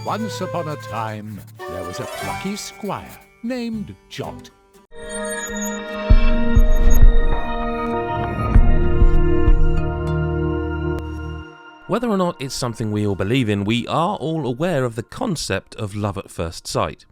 Once upon a time, there was a plucky squire named Jot. Whether or not it's something we all believe in, we are all aware of the concept of love at first sight.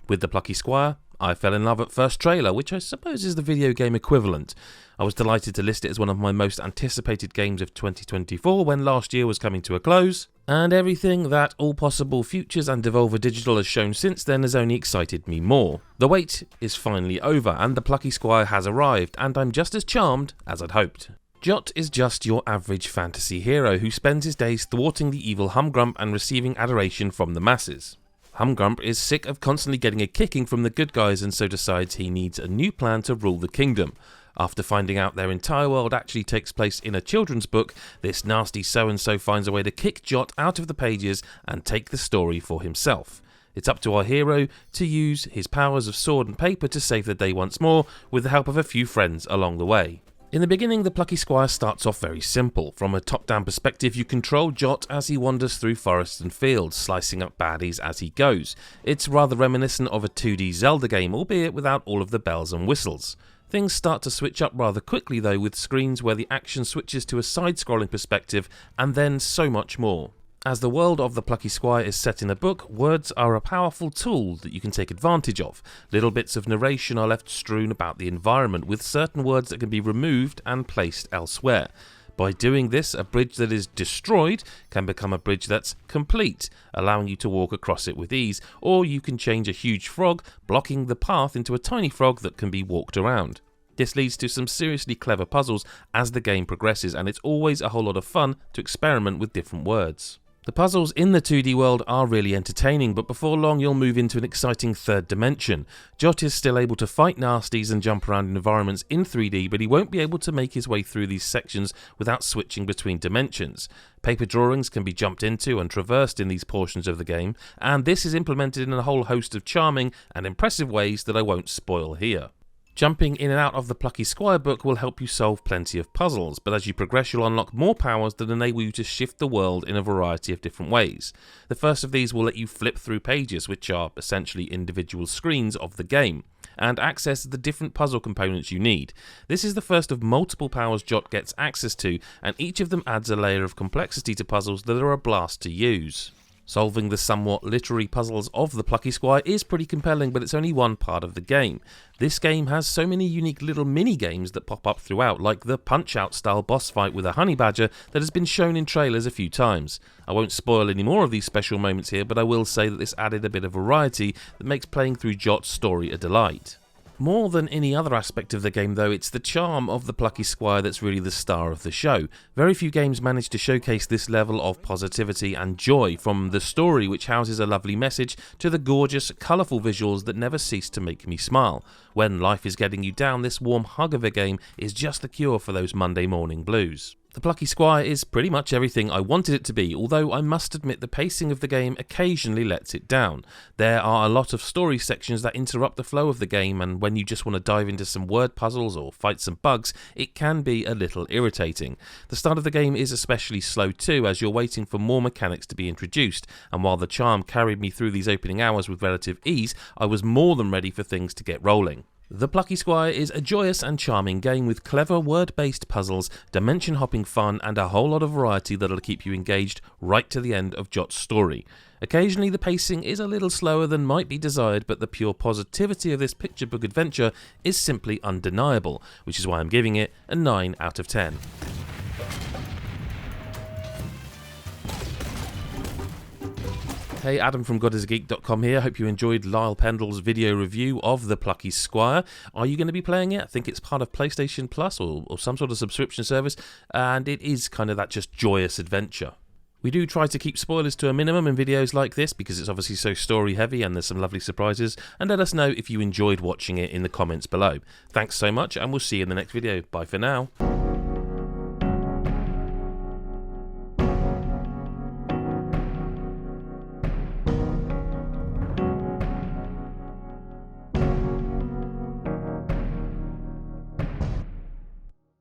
With the Plucky Squire, I fell in love at first trailer, which I suppose is the video game equivalent. I was delighted to list it as one of my most anticipated games of 2024 when last year was coming to a close, and everything that All Possible Futures and Devolver Digital has shown since then has only excited me more. The wait is finally over, and the Plucky Squire has arrived, and I'm just as charmed as I'd hoped. Jot is just your average fantasy hero who spends his days thwarting the evil Humgrump and receiving adoration from the masses. Humgrump is sick of constantly getting a kicking from the good guys and so decides he needs a new plan to rule the kingdom. After finding out their entire world actually takes place in a children's book, this nasty so-and-so finds a way to kick Jot out of the pages and take the story for himself. It's up to our hero to use his powers of sword and paper to save the day once more, with the help of a few friends along the way. In the beginning, the Plucky Squire starts off very simple. From a top-down perspective, you control Jot as he wanders through forests and fields, slicing up baddies as he goes. It's rather reminiscent of a 2D Zelda game, albeit without all of the bells and whistles. Things start to switch up rather quickly though, with screens where the action switches to a side-scrolling perspective, and then so much more. As the world of the Plucky Squire is set in a book, words are a powerful tool that you can take advantage of. Little bits of narration are left strewn about the environment, with certain words that can be removed and placed elsewhere. By doing this, a bridge that is destroyed can become a bridge that's complete, allowing you to walk across it with ease, or you can change a huge frog, blocking the path, into a tiny frog that can be walked around. This leads to some seriously clever puzzles as the game progresses, and it's always a whole lot of fun to experiment with different words. The puzzles in the 2D world are really entertaining, but before long you'll move into an exciting third dimension. Jot is still able to fight nasties and jump around in environments in 3D, but he won't be able to make his way through these sections without switching between dimensions. Paper drawings can be jumped into and traversed in these portions of the game, and this is implemented in a whole host of charming and impressive ways that I won't spoil here. Jumping in and out of the Plucky Squire book will help you solve plenty of puzzles, but as you progress you'll unlock more powers that enable you to shift the world in a variety of different ways. The first of these will let you flip through pages, which are essentially individual screens of the game, and access the different puzzle components you need. This is the first of multiple powers Jot gets access to, and each of them adds a layer of complexity to puzzles that are a blast to use. Solving the somewhat literary puzzles of the Plucky Squire is pretty compelling, but it's only one part of the game. This game has so many unique little mini-games that pop up throughout, like the Punch-Out style boss fight with a honey badger that has been shown in trailers a few times. I won't spoil any more of these special moments here, but I will say that this added a bit of variety that makes playing through Jot's story a delight. More than any other aspect of the game though, it's the charm of the Plucky Squire that's really the star of the show. Very few games manage to showcase this level of positivity and joy, from the story which houses a lovely message to the gorgeous, colourful visuals that never cease to make me smile. When life is getting you down, this warm hug of a game is just the cure for those Monday morning blues. The Plucky Squire is pretty much everything I wanted it to be, although I must admit the pacing of the game occasionally lets it down. There are a lot of story sections that interrupt the flow of the game, and when you just want to dive into some word puzzles or fight some bugs, it can be a little irritating. The start of the game is especially slow too, as you're waiting for more mechanics to be introduced, and while the charm carried me through these opening hours with relative ease, I was more than ready for things to get rolling. The Plucky Squire is a joyous and charming game with clever word-based puzzles, dimension-hopping fun, and a whole lot of variety that'll keep you engaged right to the end of Jot's story. Occasionally the pacing is a little slower than might be desired, but the pure positivity of this picture book adventure is simply undeniable, which is why I'm giving it a 9 out of 10. Hey, Adam from GodIsAGeek.com here. Hope you enjoyed Lyle Pendle's video review of the Plucky Squire. Are you going to be playing it? I think it's part of PlayStation Plus or some sort of subscription service, and it is kind of that just joyous adventure. We do try to keep spoilers to a minimum in videos like this because it's obviously so story heavy and there's some lovely surprises, and let us know if you enjoyed watching it in the comments below. Thanks so much, and we'll see you in the next video. Bye for now.